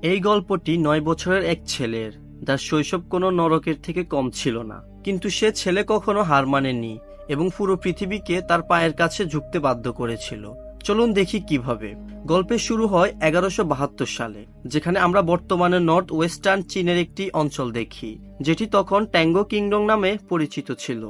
এই গল্পটি 9 বছরের এক ছেলের, যার শৈশব কোনো নরকের থেকে কম ছিল না। কিন্তু সে ছেলে কখনো হার মানেনি এবং পুরো পৃথিবীকে তার পায়ের কাছে ঝুঁকতে বাধ্য করেছিল। চলুন দেখি কিভাবে। গল্পের শুরু হয় 1172 সালে, যেখানে আমরা বর্তমানে নর্থ ওয়েস্টার্ন চীনের একটি অঞ্চল দেখি, যেটি তখন ট্যাঙ্গো কিংডম নামে পরিচিত ছিল।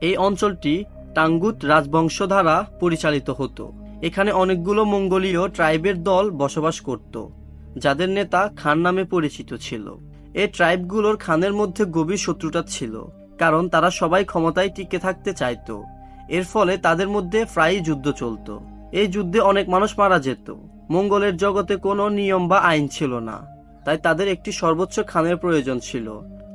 এই অঞ্চলটি টাঙ্গুত রাজবংশ দ্বারা পরিচালিত হতো। এখানে অনেকগুলো মঙ্গোলীয় ট্রাইবের দল বসবাস করত, যাদের নেতা খান নামে পরিচিত ছিল। এই ট্রাইবগুলোর খানের মধ্যে গভীর শত্রুতা ছিল, কারণ তারা সবাই ক্ষমতায় টিকে থাকতে চাইত। এর ফলে তাদের মধ্যে প্রায়ই যুদ্ধ চলত। এই যুদ্ধে অনেক মানুষ মারা যেত। মঙ্গলের জগতে কোনো নিয়ম বা আইন ছিল না, তাই তাদের একটি সর্বোচ্চ খানের প্রয়োজন ছিল,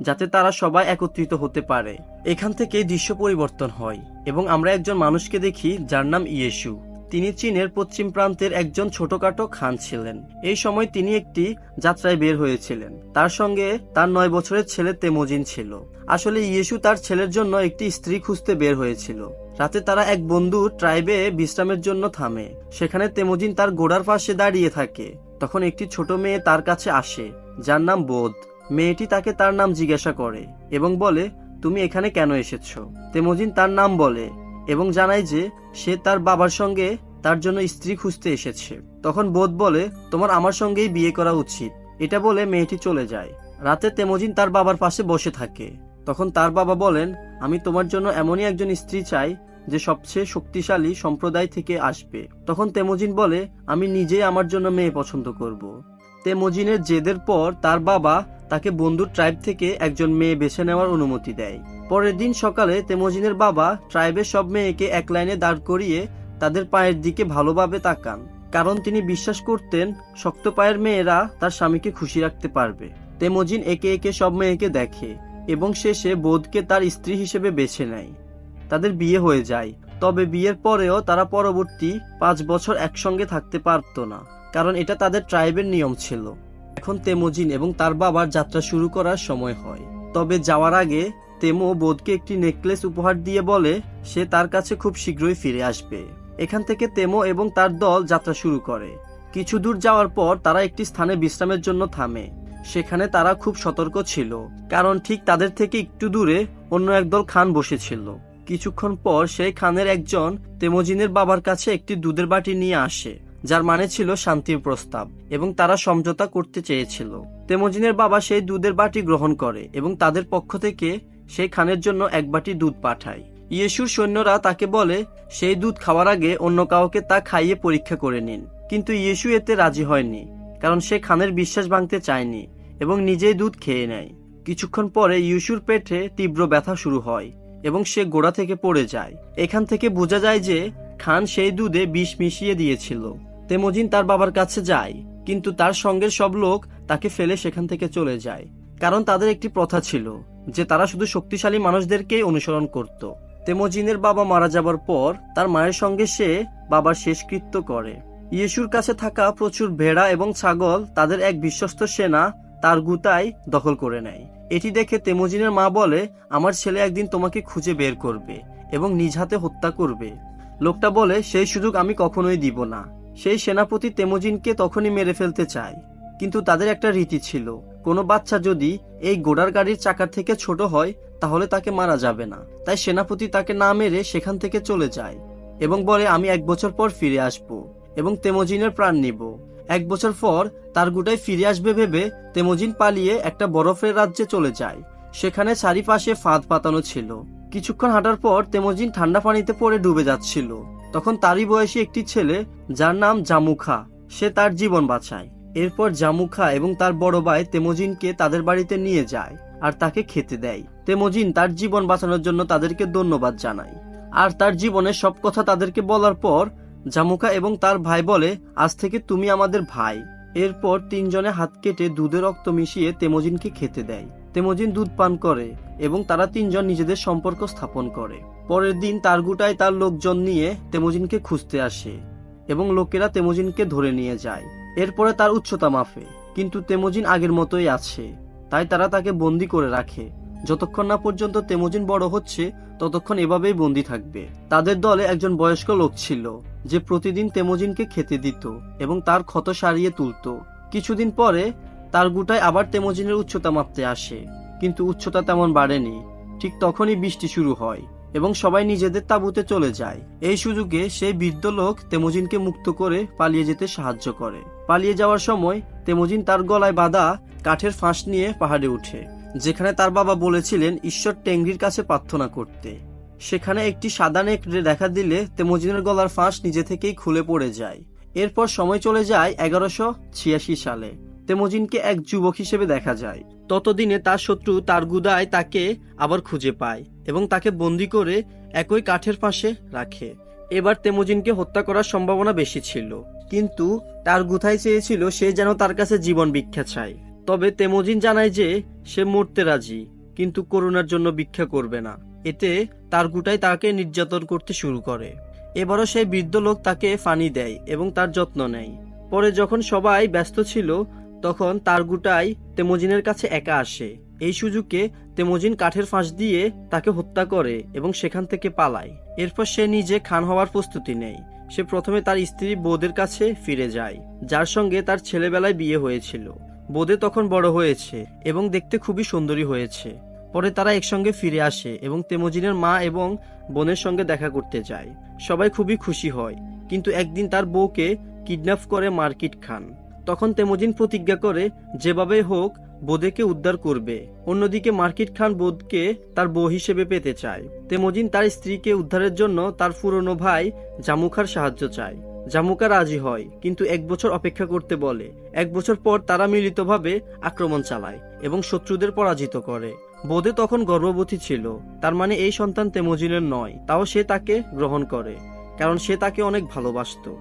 যাতে তারা সবাই একত্রিত হতে পারে। এখান থেকে দৃশ্য পরিবর্তন হয় এবং আমরা একজন মানুষকে দেখি যার নাম ইয়েশু। তিনি চীনের পশ্চিম প্রান্তের একজন ছোটখাটো খান ছিলেন। এই সময় তিনি একটি যাত্রায় বের হয়েছিলেন। তার সঙ্গে তার 9 বছরের ছেলে তেমোজিন ছিল। আসলে ইয়েশু তার ছেলের জন্য একটি স্ত্রী খুঁজতে বের হয়েছিল। রাতে তারা এক বন্ধু ট্রাইবে বিশ্রামের জন্য থামে। সেখানে তেমোজিন তার ঘোড়ার পাশে দাঁড়িয়ে থাকে। তখন একটি ছোট মেয়ে তার কাছে আসে, যার নাম বোধ। মেয়েটি তাকে তার নাম জিজ্ঞাসা করে এবং বলে, তুমি এখানে কেন এসেছো? তেমোজিন তার নাম বলে এবং জানায় যে সে তার বাবার সঙ্গে তার জন্য স্ত্রী খুঁজতে এসেছে। তখন বোধ বলে, তোমার আমার সঙ্গেই বিয়ে করা উচিত। এটা বলে মেয়েটি চলে যায়। রাতে তেমোজিন তার বাবার পাশে বসে থাকে। তখন তার বাবা বলেন, আমি তোমার জন্য এমনই একজন স্ত্রী চাই যে সবচেয়ে শক্তিশালী সম্প্রদায় থেকে আসবে। তখন তেমোজিন বলে, আমি নিজেই আমার জন্য মেয়ে পছন্দ করব। তেমোজিনের জেদের পর তার বাবা তাকে বন্ধুর ট্রাইব থেকে একজন মেয়ে বেছে নেওয়ার অনুমতি দেয়। পরের দিন সকালে তেমোজিনের বাবা ট্রাইবের সব মেয়েকে এক লাইনে দাঁড় করিয়ে তাদের পায়ের দিকে ভালোভাবে তাকান, কারণ তিনি বিশ্বাস করতেন শক্ত পায়ের মেয়েরা তার স্বামীকে খুশি রাখতে পারবে। তেমোজিন একে একে সব মেয়েকে দেখে এবং শেষে বোধকে তার স্ত্রী হিসেবে বেছে নেয়। তাদের বিয়ে হয়ে যায়, তবে বিয়ের পরেও তারা পরবর্তী 5 বছর একসঙ্গে থাকতে পারত না, কারণ এটা তাদের ট্রাইবের নিয়ম ছিল। এখন তেমোজিন এবং তার বাবার যাত্রা শুরু করার সময় হয়। তবে যাওয়ার আগে তেমো বোধকে একটি নেকলেস উপহার দিয়ে বলে সে তার কাছে খুব শীঘ্রই ফিরে আসবে। এখান থেকে তেমো এবং তার দল যাত্রা শুরু করে। কিছু দূর যাওয়ার পর তারা একটি স্থানে বিশ্রামের জন্য থামে। সেখানে তারা খুব সতর্ক ছিল, কারণ ঠিক তাদের থেকে একটু দূরে অন্য একদল খান বসেছিল। কিছুক্ষণ পর সেই খানের একজন তেমোজিনের বাবার কাছে একটি দুধের বাটি নিয়ে আসে, যার মানে ছিল শান্তির প্রস্তাব, এবং তারা সমঝোতা করতে চেয়েছিল। তেমোজিনের বাবা সেই দুধের বাটি গ্রহণ করে এবং তাদের পক্ষ থেকে সেই খানের জন্য এক বাটি দুধ পাঠায়। ইয়েশুর সৈন্যরা তাকে বলে সেই দুধ খাওয়ার আগে অন্য কাউকে তা খাইয়ে পরীক্ষা করে নিন, কিন্তু ইয়েশু এতে রাজি হয়নি, কারণ সে খানের বিশ্বাস ভাঙতে চায়নি এবং নিজেই দুধ খেয়ে নেয়। কিছুক্ষণ পরে ইয়েশুর পেটে তীব্র ব্যথা শুরু হয় এবং সে ঘোড়া থেকে পড়ে যায়। এখান থেকে বোঝা যায় যে খান সেই দুধে বিষ মিশিয়ে দিয়েছিল। তেমোজিন তার বাবার কাছে যায়, কিন্তু তার সঙ্গের সব লোক তাকে ফেলে সেখান থেকে চলে যায়, কারণ তাদের একটি প্রথা ছিল যে তারা শুধু শক্তিশালী মানুষদেরকেই অনুসরণ করত। তেমোজিনের বাবা মারা যাবার পর তার মায়ের সঙ্গে সে বাবার শেষকৃত্য করে। ইয়েশুর কাছে থাকা প্রচুর ভেড়া এবং ছাগল তাদের এক বিশ্বস্ত সেনা তার গুতায় দখল করে নেয়। এটি দেখে তেমোজিনের মা বলে, আমার ছেলে একদিন তোমাকে খুঁজে বের করবে এবং নিজ হাতে হত্যা করবে। লোকটা বলে, সেই সুযোগ আমি কখনোই দিব না। সেই সেনাপতি তেমোজিনকে তখনই মেরে ফেলতে চায়, কিন্তু তাদের একটা রীতি ছিল, কোনো বাচ্চা যদি এই ঘোড়ার গাড়ির চাকার থেকে ছোট হয় তাহলে তাকে মারা যাবে না। তাই সেনাপতি তাকে না মেরে সেখান থেকে চলে যায় এবং বলে, আমি 1 বছর পর ফিরে আসব এবং তেমোজিনের প্রাণ নিব। 1 বছর পর তার গুটায় ফিরে আসবে ভেবে তেমোজিন পালিয়ে একটা বরফের রাজ্যে চলে যায়। সেখানে চারিপাশে ফাঁদ পাতানো ছিল। কিছুক্ষণ হাঁটার পর তেমোজিন ঠান্ডা পানিতে পড়ে ডুবে যাচ্ছিল। তখন তারই বয়সী একটি ছেলে, যার নাম জামুখা, সে তার জীবন বাঁচায়। এরপর জামুখা এবং তার বড় ভাই তেমোজিনকে তাদের বাড়িতে নিয়ে যায় আর তাকে খেতে দেয়। তেমোজিন তার জীবন বাঁচানোর জন্য তাদেরকে ধন্যবাদ জানায় আর তার জীবনের সব কথা তাদেরকে বলার পর জামুখা এবং তার ভাই বলে, আজ থেকে তুমি আমাদের ভাই। এরপর 3 জনে হাত কেটে দুধে রক্ত মিশিয়ে তেমোজিনকে খেতে দেয়। তেমোজিন দুধ পান করে এবং তারা 3 জন নিজেদের সম্পর্ক স্থাপন করে। পরের দিন তার গুটায় তার লোকজন নিয়ে তেমোজিনকে খুঁজতে আসে এবং লোকেরা তেমোজিনকে ধরে নিয়ে যায়। এরপরে তার উচ্চতা মাপে, কিন্তু তেমোজিন আগের মতোই আছে, তাই তারা তাকে বন্দি করে রাখে। যতক্ষণ না পর্যন্ত তেমোজিন বড় হচ্ছে ততক্ষণ এভাবেই বন্দি থাকবে। তাদের দলে একজন বয়স্ক লোক ছিল যে প্রতিদিন তেমোজিনকে খেতে দিত এবং তার ক্ষত সারিয়ে তুলত। কিছুদিন পরে তারগুটায় আবার তেমোজিনের উচ্চতা মাপতে আসে, কিন্তু উচ্চতা তেমন বাড়েনি। ঠিক তখনই বৃষ্টি শুরু হয় এবং সবাই নিজেদের তাঁবুতে চলে যায়। এই সুযোগে সেই বৃদ্ধ লোক তেমোজিনকে মুক্ত করে পালিয়ে যেতে সাহায্য করে। পালিয়ে যাওয়ার সময় তেমোজিন তার গলায় বাঁধা কাঠের ফাঁস নিয়ে পাহাড়ে উঠে, যেখানে তার বাবা বলেছিলেন ঈশ্বর টেংরির কাছে প্রার্থনা করতে। সেখানে একটি সাদা নেকড়ে দেখা দিলে তেমোজিনের গলার ফাঁস নিজে থেকেই খুলে পড়ে যায়। এরপর সময় চলে যায় 1186 সালে। তেমোজিনকে এক যুবক হিসেবে দেখা যায়। ততদিনে তার শত্রু তারগুদায় তাকে আবার খুঁজে পায় এবং তাকে বন্দি করে একই কাঠের পাশে রাখে। এবার তেমোজিনকে হত্যা করার সম্ভাবনা বেশি ছিল, কিন্তু তারগুথাই চেয়েছিল সে যেন তার কাছে জীবন ভিক্ষা চায়। তবে তেমোজিন জানায় যে সে মরতে রাজি, কিন্তু করুণার জন্য ভিক্ষা করবে না। এতে তারগুটাই তাকে নির্যাতন করতে শুরু করে। এবারও সেই বৃদ্ধ লোক তাকে পানি দেয় এবং তার যত্ন নেয়। পরে যখন সবাই ব্যস্ত ছিল, তখন তারগুটাই তেমোজিনের কাছে একা আসে। এই সুযোগে তেমোজিন কাঠের ফাঁস দিয়ে তাকে হত্যা করে এবং সেখান থেকে পালায়। এরপর সে নিজে খান হওয়ার প্রস্তুতি নেয়। সে প্রথমে তার স্ত্রী বোদের কাছে ফিরে যায়, যার সঙ্গে তার ছেলেবেলায় বিয়ে হয়েছিল। বোদে তখন বড় হয়েছে এবং দেখতে খুবই সুন্দরী হয়েছে। পরে তারা একসঙ্গে ফিরে আসে এবং তেমোজিনের মা এবং বোনের সঙ্গে দেখা করতে যায়। সবাই খুবই খুশি হয়, কিন্তু একদিন তার বউকে কিডন্যাপ করে মার্কিট খান। তখন তেমোজিন প্রতিজ্ঞা করে যেভাবে হোক বোদেকে উদ্ধার করবে। অন্যদিকে মার্কিট খান বোদকে তার বউ হিসেবে পেতে চায়। তেমোজিন তার স্ত্রীকে উদ্ধারের জন্য তার পুরনো ভাই জামুখার সাহায্য চায়। জামুকা রাজি হয়, কিন্তু 1 বছর অপেক্ষা করতে বলে। 1 বছর পর তারা মিলিতভাবে আক্রমণ চালায় এবং শত্রুদের পরাজিত করে। বোদে তখন গর্ভবতী ছিল, তার মানে এই সন্তান তেমোজিনের নয়। তাও সে তাকে গ্রহণ করে, কারণ সে তাকে অনেক ভালোবাসতো।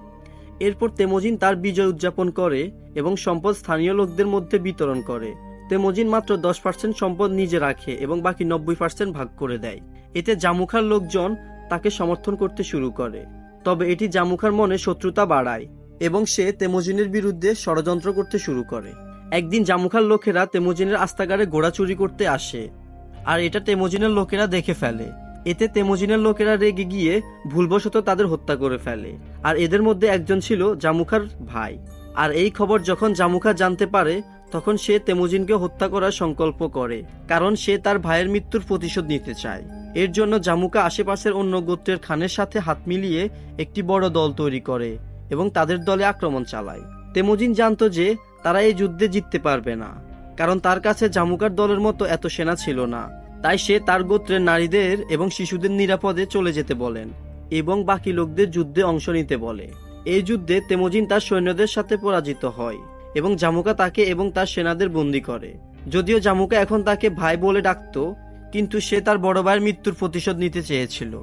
এরপর তেমোজিন তার বিজয় উদযাপন করে এবং সম্পদ স্থানীয় লোকদের মধ্যে বিতরণ করে। তেমোজিন মাত্র 10% সম্পদ নিজে রাখে এবং বাকি 90% ভাগ করে দেয়। এতে জামুখার লোকজন তাকে সমর্থন করতে শুরু করে। তবে এটি জামুখার মনে শত্রুতা বাড়ায় এবং সে তেমোজিনের বিরুদ্ধে ষড়যন্ত্র করতে শুরু করে। একদিন জামুখার লোকেরা তেমোজিনের আস্তাগারে ঘোড়া চুরি করতে আসে, আর এটা তেমোজিনের লোকেরা দেখে ফেলে। এতে তেমোজিনের লোকেরা রেগে গিয়ে ভুলবশত তাদের হত্যা করে ফেলে, আর এদের মধ্যে একজন ছিল জামুখার ভাই। আর এই খবর যখন জামুখা জানতে পারে, তখন সে তেমোজিনকে হত্যা করার সংকল্প করে, কারণ সে তার ভাইয়ের মৃত্যুর প্রতিশোধ নিতে চায়। এর জন্য জামুকা আশেপাশের অন্য গোত্রের খানের সাথে হাত মিলিয়ে একটি বড় দল তৈরি করে এবং তাদের দলে আক্রমণ চালায়। তেমোজিন জানতো যে তারা এই যুদ্ধে জিততে পারবে না, কারণ তার কাছে জামুকার দলের মতো এত সেনা ছিল না। তাই সে তার গোত্রের নারীদের এবং শিশুদের নিরাপদে চলে যেতে বলেন এবং বাকি লোকদের যুদ্ধে অংশ নিতে বলে। এই যুদ্ধে তেমোজিন তার সৈন্যদের সাথে পরাজিত হয় এবং জামুকা তাকে এবং তার সেনাদের বন্দী করে। যদিও জামুকা এখন তাকে ভাই বলে ডাকতো, কিন্তু সে তার বড় ভাইয়ের মৃত্যুর প্রতিশোধ নিতে চেয়েছিল।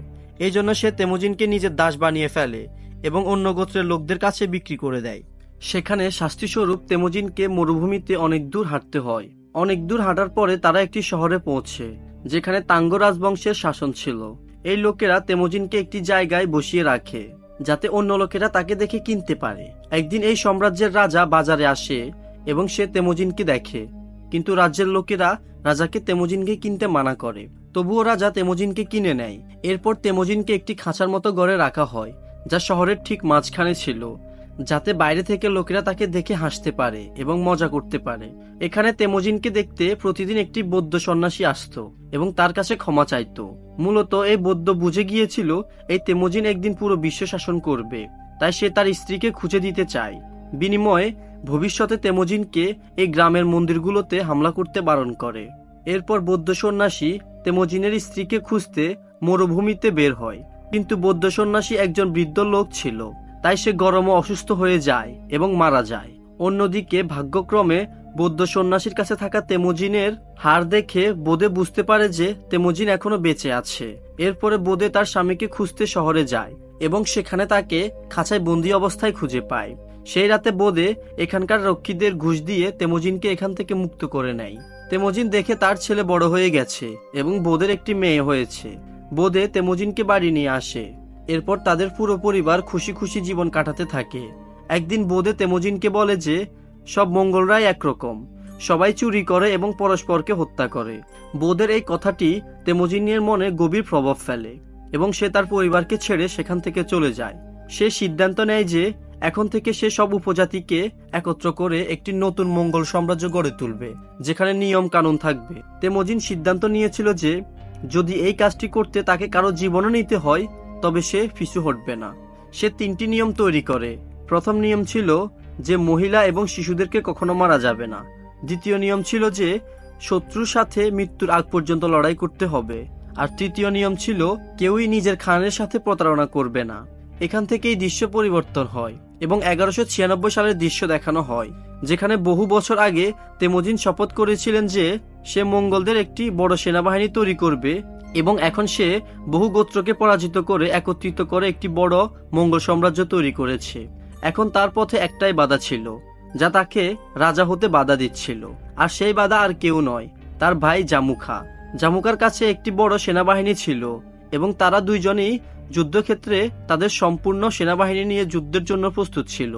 এই জন্য সে তেমোজিনকে নিজের দাস বানিয়ে ফেলে এবং অন্য গোত্রের লোকদের কাছে বিক্রি করে দেয়। সেখানে শাস্তিস্বরূপ তেমোজিনকে মরুভূমিতে অনেক দূর হাঁটতে হয়। অনেক দূর হাঁটার পরে তারা একটি শহরে পৌঁছে, যেখানে তাঙ্গ রাজবংশের শাসন ছিল। এই লোকেরা তেমোজিনকে একটি জায়গায় বসিয়ে রাখে, যাতে অন্য লোকেরা তাকে দেখে কিনতে পারে। একদিন এই সাম্রাজ্যের রাজা বাজারে আসে এবং সে তেমোজিনকে দেখে, কিন্তু রাজ্যের লোকেরা রাজাকে তেমোজিনকে কিনতে মানা করে। তবুও রাজা তেমোজিনকে কিনে নেয়। এরপর তেমোজিনকে একটি খাঁচার মতো ঘরে রাখা হয়, যা শহরের ঠিক মাঝখানে ছিল, যাতে বাইরে থেকে লোকেরা তাকে দেখে হাসতে পারে এবং মজা করতে পারে। এখানে তেমোজিনকে দেখতে প্রতিদিন একটি বৌদ্ধ সন্ন্যাসী আসতো এবং তার কাছে ক্ষমা চাইতো। মূলত এই বৌদ্ধ বুঝে গিয়েছিল এই তেমোজিন একদিন পুরো বিশ্ব শাসন করবে, তাই সে তার স্ত্রীকে খুঁজে দিতে চায়। বিনিময়ে ভবিষ্যতে তেমোজিনকে এই গ্রামের মন্দিরগুলোতে হামলা করতে বারণ করে। এরপর বৌদ্ধ সন্ন্যাসী তেমোজিনের স্ত্রীকে খুঁজতে মরুভূমিতে বের হয়, কিন্তু বৌদ্ধ সন্ন্যাসী একজন বৃদ্ধ লোক ছিল, তাই সে গরমে অসুস্থ হয়ে যায় এবং মারা যায়। অন্যদিকে ভাগ্যক্রমে বৌদ্ধ সন্ন্যাসীর কাছে থাকা তেমোজিনের হাড় দেখে বোদে বুঝতে পারে যে তেমোজিন এখনো বেঁচে আছে। এরপরে বোদে তার স্বামীকে খুঁজতে শহরে যায় এবং সেখানে তাকে খাঁচায় বন্দি অবস্থায় খুঁজে পায়। সেই রাতে বোদে এখানকার রক্ষীদের ঘুষ দিয়ে তেমোজিনকে এখান থেকে মুক্ত করে নেয়। তেমোজিন দেখে তার ছেলে বড় হয়ে গেছে এবং বোদের একটি মেয়ে হয়েছে। বোদে তেমোজিনকে বাড়ি নিয়ে আসে। এরপর তাদের পুরো পরিবার খুশি খুশি জীবন কাটাতে থাকে। একদিন বোদে তেমোজিনকে বলে যে সব মঙ্গলরাই একরকম, সবাই চুরি করে এবং পরস্পরকে হত্যা করে। বোদের এই কথাটি তেমোজিনের মনে গভীর প্রভাব ফেলে এবং সে তার পরিবারকে ছেড়ে সেখান থেকে চলে যায়। সে সিদ্ধান্ত নেয় যে এখন থেকে সে সব উপজাতিকে একত্র করে একটি নতুন মঙ্গল সাম্রাজ্য গড়ে তুলবে, যেখানে নিয়ম কানুন থাকবে। তেমুজিন সিদ্ধান্ত নিয়েছিল যে যদি এই কাজটি করতে তাকে কারো জীবনও নিতে হয়, তবে সে পিছু হটবে না। সে 3টি নিয়ম তৈরি করে। প্রথম নিয়ম ছিল যে মহিলা এবং শিশুদেরকে কখনো মারা যাবে না। দ্বিতীয় নিয়ম ছিল যে শত্রুর সাথে মৃত্যুর আগ পর্যন্ত লড়াই করতে হবে। আর তৃতীয় নিয়ম ছিল কেউই নিজের খানের সাথে প্রতারণা করবে না। এখান থেকেই দৃশ্য পরিবর্তন হয় এবং 1196 সালের দৃশ্য দেখানো হয়, যেখানে বহু বছর আগে তেমুজিন শপথ করেছিলেন যে সে মঙ্গলদের একটি বড় সেনাবাহিনী তৈরি করবে এবং এখন সে বহু গোত্রকে পরাজিত করে একত্রিত করে একটি বড় মঙ্গল সাম্রাজ্য তৈরি করেছে। এখন তার পথে একটাই বাধা ছিল, যা তাকে রাজা হতে বাধা দিচ্ছিল। আর সেই বাধা আর কেউ নয়, তার ভাই জামুখা। জামুকার কাছে একটি বড় সেনাবাহিনী ছিল এবং তারা দুইজনই যুদ্ধক্ষেত্রে তাদের সম্পূর্ণ সেনাবাহিনী নিয়ে যুদ্ধের জন্য প্রস্তুত ছিল।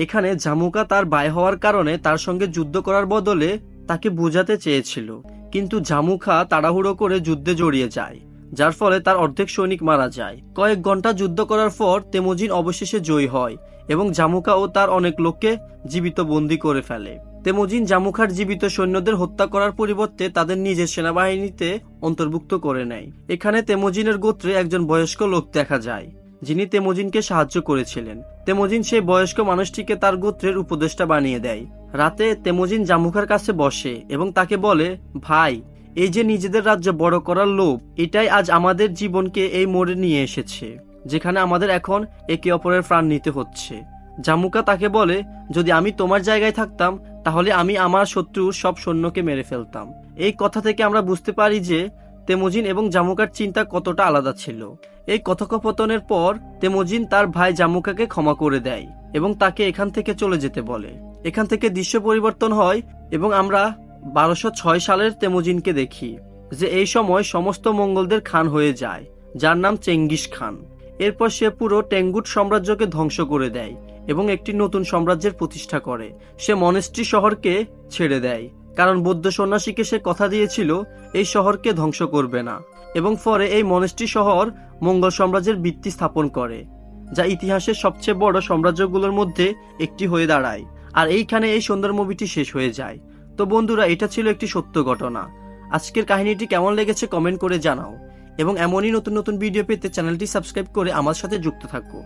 এখানে জামুকা তার ভাই হওয়ার কারণে তার সঙ্গে যুদ্ধ করার বদলে তাকে বোঝাতে চেয়েছিল, কিন্তু জামুখা তাড়াহুড়ো করে যুদ্ধে জড়িয়ে যায়, যার ফলে তার অর্ধেক সৈনিক মারা যায়। কয়েক ঘন্টা যুদ্ধ করার পর তেমুজিন অবশেষে জয়ী হয় এবং জামুকা ও তার অনেক লোককে জীবিত বন্দী করে ফেলে। তেমুজিন জামুখার জীবিত সৈন্যদের হত্যা করার পরিবর্তে তাদের নিজের সেনাবাহিনীতে অন্তর্ভুক্ত করে নেয়। এখানে তেমুজিনের গোত্রে একজন বয়স্ক লোক দেখা যায়, যিনি তেমুজিনকে সাহায্য করেছিলেন। তেমুজিন সেই বয়স্ক মানুষটিকে তার গোত্রের উপদেষ্টা বানিয়ে দেয়। রাতে তেমুজিন জামুখার কাছে বসে এবং তাকে বলে, ভাই, এই যে নিজেদের রাজ্য বড় করার লোভ, এটাই আজ আমাদের জীবনকে এই মোড়ে নিয়ে এসেছে, যেখানে আমাদের এখন একে অপরের প্রাণ নিতে হচ্ছে। জামুকা তাকে বলে, যদি আমি তোমার জায়গায় থাকতাম তাহলে আমি আমার শত্রুর সব সৈন্যকে মেরে ফেলতাম। এই কথা থেকে আমরা বুঝতে পারি যে তেমুজিন এবং জামুকার চিন্তা কতটা আলাদা ছিল। এই কথোপকথনের পর তেমুজিন তার ভাই জামুকাকে ক্ষমা করে দেয় এবং তাকে এখান থেকে চলে যেতে বলে। এখান থেকে দৃশ্য পরিবর্তন হয় এবং আমরা 1206 সালের তেমুজিনকে দেখি, যে এই সময় সমস্ত মঙ্গলদের খান হয়ে যায়, যার নাম চেঙ্গিস খান। এরপর সে পুরো টেঙ্গুট সাম্রাজ্যকে ধ্বংস করে দেয় এবং একটি নতুন সাম্রাজ্যের প্রতিষ্ঠা করে। সে মনেস্ট্রি শহরকে ছেড়ে দেয়, কারণ বৌদ্ধ সন্ন্যাসীকে সে কথা দিয়েছিল এই শহরকে ধ্বংস করবে না, এবং পরে এই মনেস্ট্রি শহর মঙ্গল সাম্রাজ্যের ভিত্তি স্থাপন করে, যা ইতিহাসের সবচেয়ে বড় সাম্রাজ্যগুলোর মধ্যে একটি হয়ে দাঁড়ায়। আর এইখানে এই সুন্দর মুভিটি শেষ হয়ে যায়। তো বন্ধুরা, এটা ছিল একটি সত্য ঘটনা। আজকের কাহিনীটি কেমন লেগেছে কমেন্ট করে জানাও এবং এমনই নতুন নতুন ভিডিও পেতে চ্যানেলটি সাবস্ক্রাইব করে আমার সাথে যুক্ত থাকো।